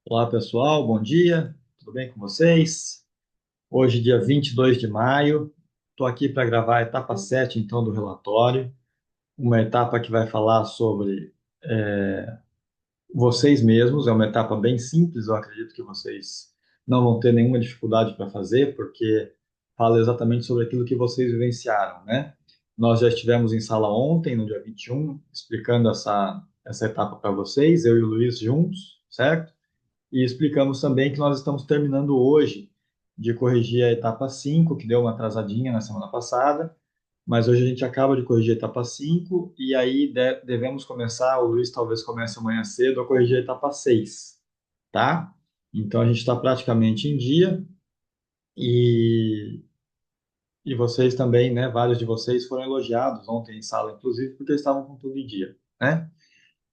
Olá, pessoal, bom dia, tudo bem com vocês? Hoje, dia 22 de maio, estou aqui para gravar a etapa 7, então, do relatório, uma etapa que vai falar sobre vocês mesmos, é uma etapa bem simples, eu acredito que vocês não vão ter nenhuma dificuldade para fazer, porque fala exatamente sobre aquilo que vocês vivenciaram, né? Nós já estivemos em sala ontem, no dia 21, explicando essa etapa para vocês, eu e o Luiz juntos, certo? E explicamos também que nós estamos terminando hoje de corrigir a etapa 5, que deu uma atrasadinha na semana passada, mas hoje a gente acaba de corrigir a etapa 5 e aí devemos começar, o Luiz talvez comece amanhã cedo, a corrigir a etapa 6, tá? Então a gente está praticamente em dia e, e vocês também, né? Vários de vocês foram elogiados ontem em sala, inclusive, porque estavam com tudo em dia, né?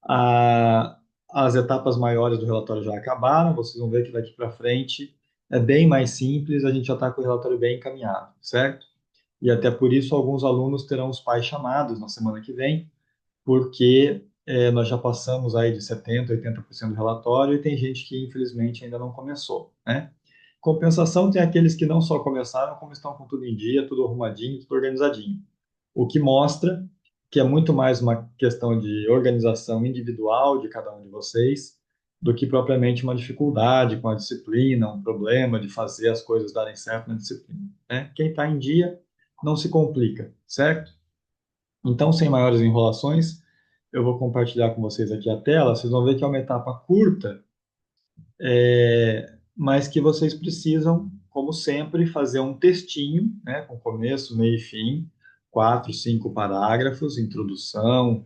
A- as etapas maiores do relatório já acabaram, vocês vão ver que daqui para frente é bem mais simples, a gente já está com o relatório bem encaminhado, certo? E até por isso alguns alunos terão os pais chamados na semana que vem, porque nós já passamos aí de 70%, 80% do relatório e tem gente que infelizmente ainda não começou, né? Compensação tem aqueles que não só começaram, como estão com tudo em dia, tudo arrumadinho, tudo organizadinho. O que mostra que é muito mais uma questão de organização individual de cada um de vocês do que propriamente uma dificuldade com a disciplina, um problema de fazer as coisas darem certo na disciplina, né? Quem está em dia não se complica, certo? Então, sem maiores enrolações, eu vou compartilhar com vocês aqui a tela. Vocês vão ver que é uma etapa curta, mas que vocês precisam, como sempre, fazer um textinho, né, com começo, meio e fim, 4, 5 parágrafos, introdução,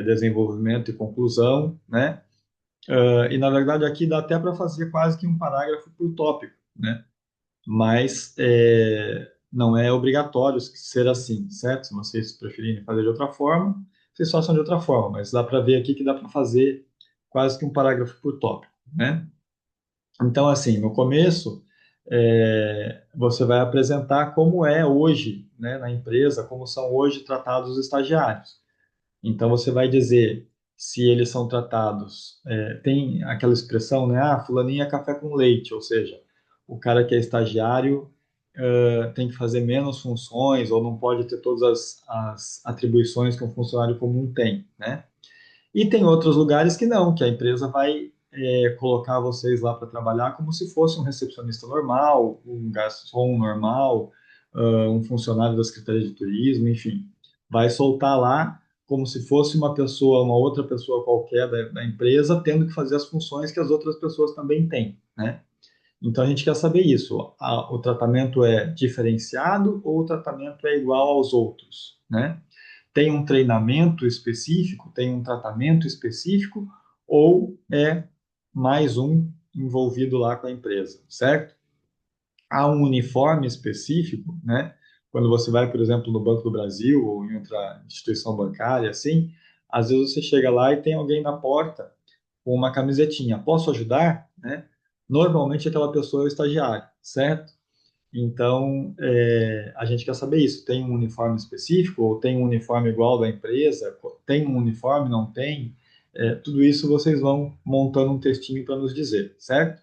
desenvolvimento e conclusão, né? E na verdade aqui dá até para fazer quase que um parágrafo por tópico, né? Mas não é obrigatório ser assim, certo? Se vocês preferirem fazer de outra forma, vocês façam de outra forma, mas dá para ver aqui que dá para fazer quase que um parágrafo por tópico, né? Então, assim, no começo, você vai apresentar como é hoje, né, na empresa, como são hoje tratados os estagiários. Então, você vai dizer se eles são tratados. Tem aquela expressão, né? Ah, fulaninho é café com leite, ou seja, o cara que é estagiário tem que fazer menos funções ou não pode ter todas as atribuições que um funcionário comum tem, né? E tem outros lugares que não, que a empresa vai colocar vocês lá para trabalhar como se fosse um recepcionista normal, um garçom normal, um funcionário da Secretaria de Turismo, enfim. Vai soltar lá como se fosse uma pessoa, uma outra pessoa qualquer da empresa, tendo que fazer as funções que as outras pessoas também têm, né? Então a gente quer saber isso. O tratamento é diferenciado ou o tratamento é igual aos outros, né? Tem um treinamento específico, tem um tratamento específico ou é mais um envolvido lá com a empresa, certo? Há um uniforme específico, né? Quando você vai, por exemplo, no Banco do Brasil ou em outra instituição bancária, assim, às vezes você chega lá e tem alguém na porta com uma camisetinha, posso ajudar? Né? Normalmente aquela pessoa é o estagiário, certo? Então, a gente quer saber isso. Tem um uniforme específico ou tem um uniforme igual da empresa? Tem um uniforme, não tem? Tudo isso vocês vão montando um textinho para nos dizer, certo?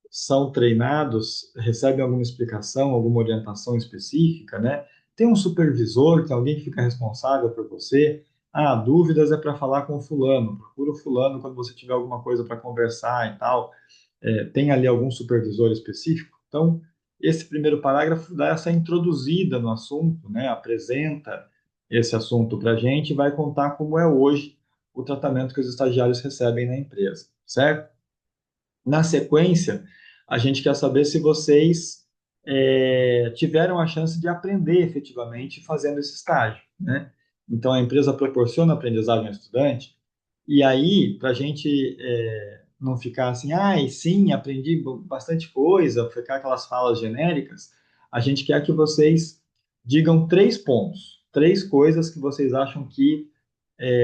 São treinados, recebem alguma explicação, alguma orientação específica, né? Tem um supervisor, tem alguém que fica responsável por você. Ah, dúvidas é para falar com o fulano. Procura o fulano quando você tiver alguma coisa para conversar e tal. Tem ali algum supervisor específico? Então, esse primeiro parágrafo dá essa introduzida no assunto, né? Apresenta esse assunto para a gente e vai contar como é hoje o tratamento que os estagiários recebem na empresa, certo? Na sequência, a gente quer saber se vocês tiveram a chance de aprender efetivamente fazendo esse estágio, né? Então, a empresa proporciona aprendizagem ao estudante, e aí, para a gente não ficar assim, ai, sim, aprendi bastante coisa, ficar aquelas falas genéricas, a gente quer que vocês digam 3 pontos, 3 coisas que vocês acham que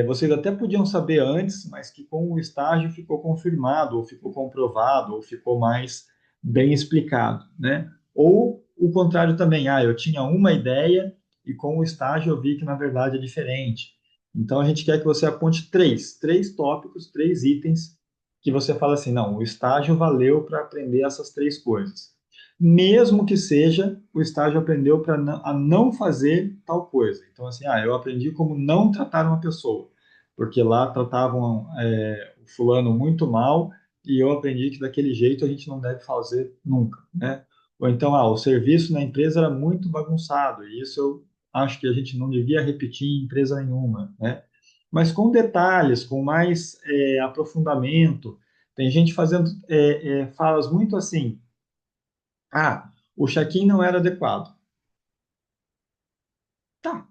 vocês até podiam saber antes, mas que com o estágio ficou confirmado, ou ficou comprovado, ou ficou mais bem explicado, né? Ou o contrário também, eu tinha uma ideia e com o estágio eu vi que na verdade é diferente. Então a gente quer que você aponte três tópicos, 3 itens que você fala assim, não, o estágio valeu para aprender essas três coisas. Mesmo que seja, o estágio aprendeu para a não fazer tal coisa. Então, assim, eu aprendi como não tratar uma pessoa, porque lá tratavam o fulano muito mal e eu aprendi que daquele jeito a gente não deve fazer nunca, né? Ou então, o serviço na empresa era muito bagunçado e isso eu acho que a gente não devia repetir em empresa nenhuma, né? Mas com detalhes, com mais aprofundamento. Tem gente fazendo falas muito assim, o check-in não era adequado. Tá,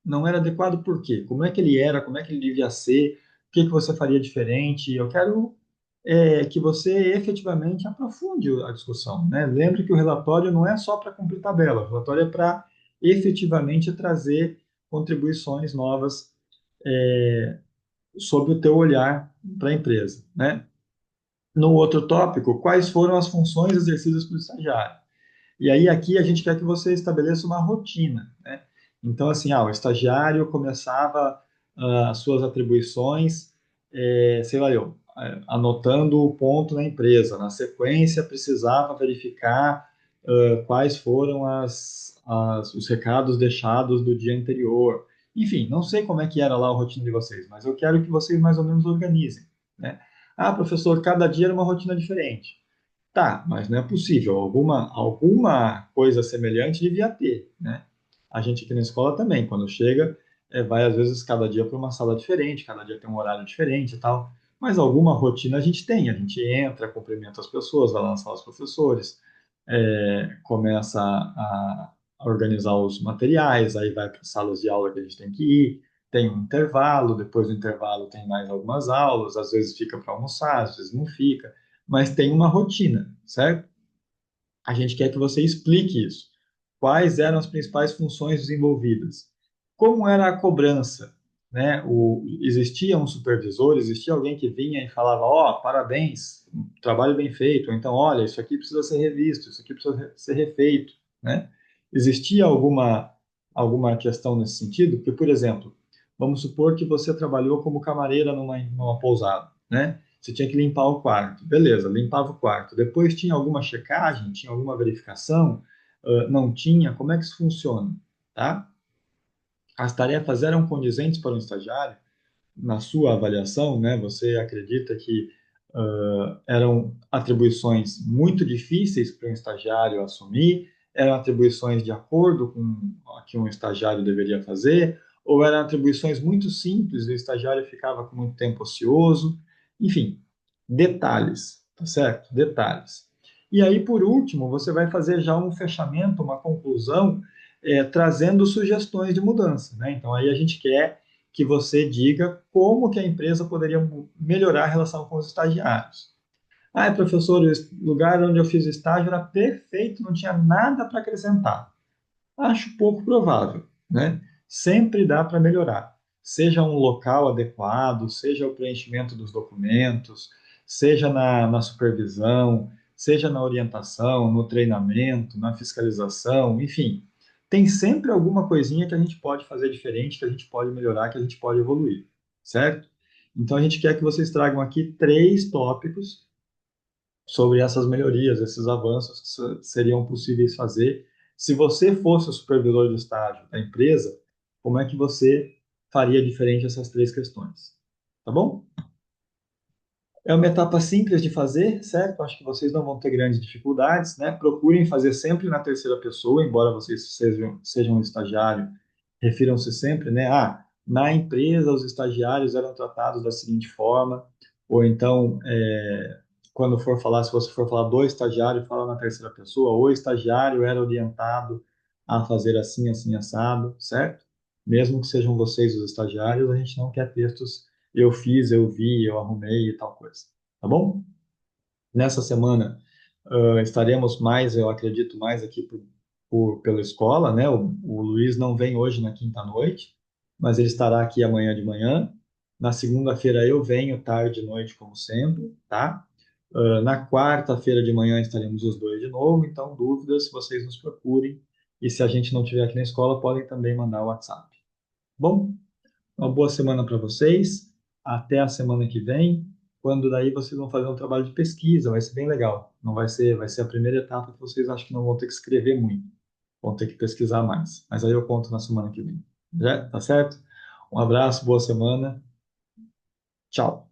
não era adequado por quê? Como é que ele era? Como é que ele devia ser? O que que você faria diferente? Eu quero que você efetivamente aprofunde a discussão, né? Lembre que o relatório não é só para cumprir tabela, o relatório é para efetivamente trazer contribuições novas sob o teu olhar para a empresa, né? No outro tópico, quais foram as funções exercidas pelo estagiário? E aí aqui a gente quer que você estabeleça uma rotina, né? Então, assim, o estagiário começava as suas atribuições, sei lá eu, anotando o ponto na empresa. Na sequência, precisava verificar quais foram os recados deixados do dia anterior. Enfim, não sei como é que era lá a rotina de vocês, mas eu quero que vocês mais ou menos organizem, né? Professor, cada dia era uma rotina diferente. Tá, mas não é possível. Alguma coisa semelhante devia ter, né? A gente aqui na escola também, quando chega, vai às vezes cada dia para uma sala diferente, cada dia tem um horário diferente e tal. Mas alguma rotina a gente tem. A gente entra, cumprimenta as pessoas, vai lá na sala dos professores, começa a organizar os materiais, aí vai para as salas de aula que a gente tem que ir. Tem um intervalo, depois do intervalo tem mais algumas aulas, às vezes fica para almoçar, às vezes não fica, mas tem uma rotina, certo? A gente quer que você explique isso. Quais eram as principais funções desenvolvidas? Como era a cobrança? Né? Existia um supervisor, existia alguém que vinha e falava: parabéns, trabalho bem feito. Ou então, olha, isso aqui precisa ser revisto, isso aqui precisa ser refeito. Né? Existia alguma questão nesse sentido? Porque, por exemplo, vamos supor que você trabalhou como camareira numa pousada, né? Você tinha que limpar o quarto. Beleza, limpava o quarto. Depois tinha alguma checagem, tinha alguma verificação? Não tinha? Como é que isso funciona? Tá? As tarefas eram condizentes para um estagiário? Na sua avaliação, né, você acredita que eram atribuições muito difíceis para um estagiário assumir? Eram atribuições de acordo com o que um estagiário deveria fazer? Ou eram atribuições muito simples e o estagiário ficava com muito tempo ocioso? Enfim, detalhes, tá certo? Detalhes. E aí, por último, você vai fazer já um fechamento, uma conclusão, trazendo sugestões de mudança, né? Então, aí a gente quer que você diga como que a empresa poderia melhorar a relação com os estagiários. Professor, o lugar onde eu fiz o estágio era perfeito, não tinha nada para acrescentar. Acho pouco provável, né? Sempre dá para melhorar. Seja um local adequado, seja o preenchimento dos documentos, seja na supervisão, seja na orientação, no treinamento, na fiscalização, enfim. Tem sempre alguma coisinha que a gente pode fazer diferente, que a gente pode melhorar, que a gente pode evoluir, certo? Então a gente quer que vocês tragam aqui três tópicos sobre essas melhorias, esses avanços que seriam possíveis fazer. Se você fosse o supervisor de estágio da empresa, como é que você faria diferente essas três questões? Tá bom? É uma etapa simples de fazer, certo? Acho que vocês não vão ter grandes dificuldades, né? Procurem fazer sempre na terceira pessoa, embora vocês sejam um estagiário, refiram-se sempre, né? Na empresa os estagiários eram tratados da seguinte forma, ou então, quando for falar, se você for falar do estagiário, fala na terceira pessoa, o estagiário era orientado a fazer assim, assim, assado, certo? Mesmo que sejam vocês os estagiários, a gente não quer textos eu fiz, eu vi, eu arrumei e tal coisa. Tá bom? Nessa semana estaremos mais, eu acredito, mais aqui pela escola, né? O Luiz não vem hoje na quinta-noite, mas ele estará aqui amanhã de manhã. Na segunda-feira eu venho tarde e noite, como sempre, tá? Na quarta-feira de manhã estaremos os dois de novo, então dúvidas, vocês nos procurem. E se a gente não estiver aqui na escola, podem também mandar o WhatsApp. Bom, uma boa semana para vocês. Até a semana que vem. quando daí vocês vão fazer um trabalho de pesquisa, vai ser bem legal. Não vai ser a primeira etapa que vocês acham que não vão ter que escrever muito, vão ter que pesquisar mais. Mas aí eu conto na semana que vem. Já, tá certo? Um abraço, boa semana. Tchau.